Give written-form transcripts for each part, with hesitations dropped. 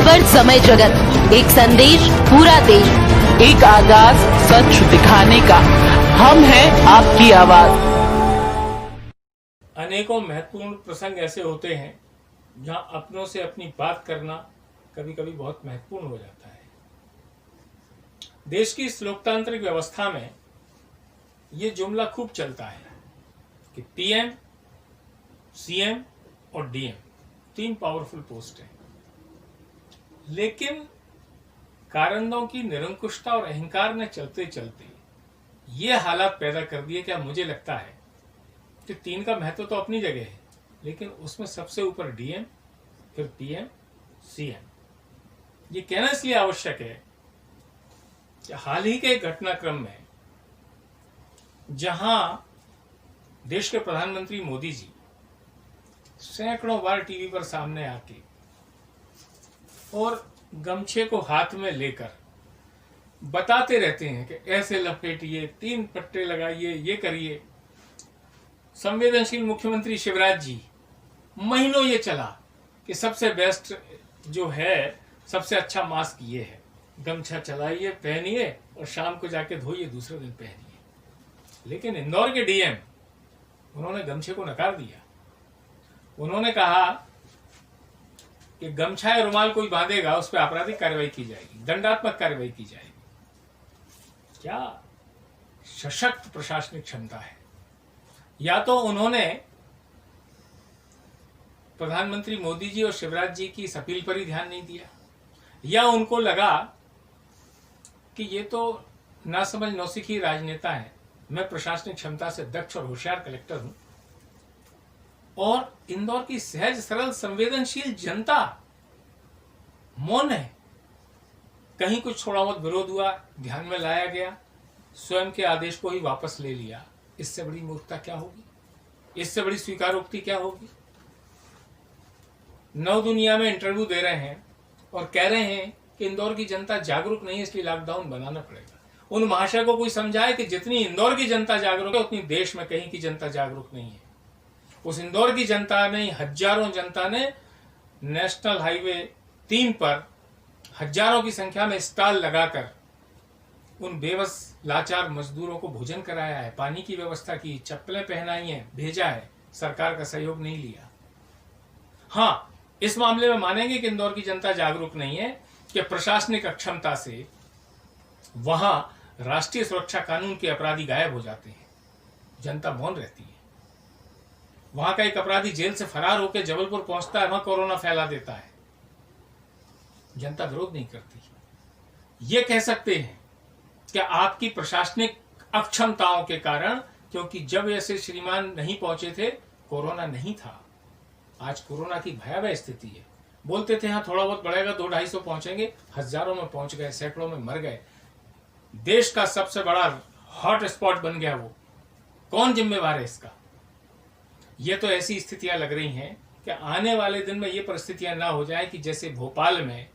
खबर समय जगत, एक संदेश पूरा देश, एक आगाज सच दिखाने का। हम हैं आपकी आवाज। अनेकों महत्वपूर्ण प्रसंग ऐसे होते हैं जहां अपनों से अपनी बात करना कभी कभी बहुत महत्वपूर्ण हो जाता है। देश की इस लोकतांत्रिक व्यवस्था में ये जुमला खूब चलता है कि पीएम, सीएम और डीएम 3 पावरफुल पोस्ट हैं, लेकिन कारंदों की निरंकुशता और अहंकार ने चलते चलते ये हालात पैदा कर दिए कि मुझे लगता है कि 3 का महत्व तो अपनी जगह है, लेकिन उसमें सबसे ऊपर डीएम, फिर पीएम, सीएम। ये कहना इसलिए आवश्यक है कि हाल ही के घटनाक्रम में जहां देश के प्रधानमंत्री मोदी जी सैकड़ों बार टीवी पर सामने आके और गमछे को हाथ में लेकर बताते रहते हैं कि ऐसे लपेटिए, 3 पट्टे लगाइए, ये करिए। संवेदनशील मुख्यमंत्री शिवराज जी महीनों ये चला कि सबसे बेस्ट जो है, सबसे अच्छा मास्क ये है, गमछा चलाइए, पहनिए और शाम को जाके धोइए, दूसरे दिन पहनिए। लेकिन इंदौर के डीएम, उन्होंने गमछे को नकार दिया। उन्होंने कहा कि गमछा या रुमाल कोई बांधेगा उस पर आपराधिक कार्रवाई की जाएगी, दंडात्मक कार्रवाई की जाएगी। क्या सशक्त प्रशासनिक क्षमता है! या तो उन्होंने प्रधानमंत्री मोदी जी और शिवराज जी की इस अपील पर ही ध्यान नहीं दिया, या उनको लगा कि ये तो नासमझ नौसिखी राजनेता है, मैं प्रशासनिक क्षमता से दक्ष और होशियार कलेक्टर हूं। और इंदौर की सहज सरल संवेदनशील जनता मौन है। कहीं कुछ थोड़ा बहुत विरोध हुआ, ध्यान में लाया गया, स्वयं के आदेश को ही वापस ले लिया। इससे बड़ी मूर्खता क्या होगी? इससे बड़ी स्वीकारोक्ति क्या होगी? नव दुनिया में इंटरव्यू दे रहे हैं और कह रहे हैं कि इंदौर की जनता जागरूक नहीं है, इसलिए लॉकडाउन बनाना पड़ेगा। उन महाशय को कोई समझाए कि जितनी इंदौर की जनता जागरूक है, उतनी देश में कहीं की जनता जागरूक नहीं है। उस इंदौर की जनता ने, हजारों जनता ने नेशनल हाईवे 3 पर हजारों की संख्या में स्टॉल लगाकर उन बेबस लाचार मजदूरों को भोजन कराया है, पानी की व्यवस्था की, चप्पलें पहनाई हैं, भेजा है। सरकार का सहयोग नहीं लिया। हाँ, इस मामले में मानेंगे कि इंदौर की जनता जागरूक नहीं है कि प्रशासनिक अक्षमता से वहां राष्ट्रीय सुरक्षा कानून के अपराधी गायब हो जाते हैं, जनता मौन रहती है। वहां का एक अपराधी जेल से फरार होकर जबलपुर पहुंचता है, वहां कोरोना फैला देता है, जनता विरोध नहीं करती। ये कह सकते हैं कि आपकी प्रशासनिक अक्षमताओं के कारण, क्योंकि जब ऐसे श्रीमान नहीं पहुंचे थे, कोरोना नहीं था। आज कोरोना की भयावह स्थिति है। बोलते थे हाँ थोड़ा बहुत बढ़ेगा, 200-250 पहुंचेंगे, हजारों में पहुंच गए, सैकड़ों में मर गए। देश का सबसे बड़ा हॉट स्पॉट बन गया वो। कौन जिम्मेवार है इसका? ये तो ऐसी स्थितियां लग रही हैं कि आने वाले दिन में ये परिस्थितियां ना हो जाए कि जैसे भोपाल में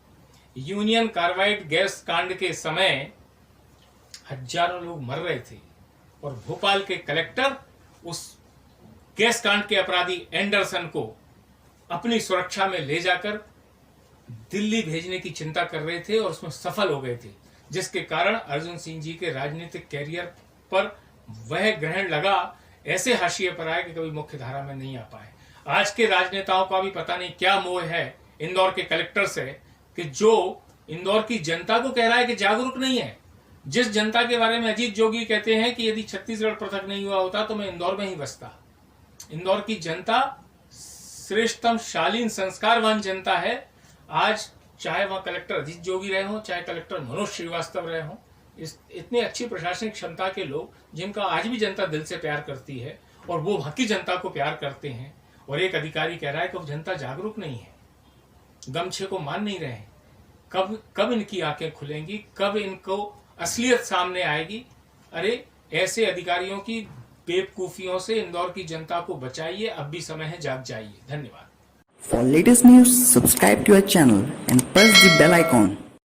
यूनियन कार्बाइड गैस कांड के समय हजारों लोग मर रहे थे और भोपाल के कलेक्टर उस गैस कांड के अपराधी एंडरसन को अपनी सुरक्षा में ले जाकर दिल्ली भेजने की चिंता कर रहे थे और उसमें सफल हो गए थे, जिसके कारण अर्जुन सिंह जी के राजनीतिक कैरियर पर वह ग्रहण लगा, ऐसे हाशिए पर आए कि कभी मुख्य धारा में नहीं आ पाए। आज के राजनेताओं का भी पता नहीं क्या मोह है इंदौर के कलेक्टर से कि जो इंदौर की जनता को कह रहा है कि जागरूक नहीं है। जिस जनता के बारे में अजीत जोगी कहते हैं कि यदि छत्तीसगढ़ पृथक नहीं हुआ होता तो मैं इंदौर में ही बसता। इंदौर की जनता श्रेष्ठतम शालीन संस्कारवान जनता है। आज चाहे वहां कलेक्टर अजीत जोगी रहे हों, चाहे कलेक्टर मनोज श्रीवास्तव रहे हों, इतनी अच्छी प्रशासनिक क्षमता के लोग जिनका आज भी जनता दिल से प्यार करती है और वो वहां की जनता को प्यार करते हैं, और एक अधिकारी कह रहा है कि जनता जागरूक नहीं है, गमछे को मान नहीं रहे हैं। कब इनकी आंखें खुलेंगी? कब इनको असलियत सामने आएगी? अरे ऐसे अधिकारियों की बेवकूफियों से इंदौर की जनता को बचाइए, अब भी समय है, जाग जाइए। धन्यवाद। For latest news, subscribe to our channel and press the bell icon.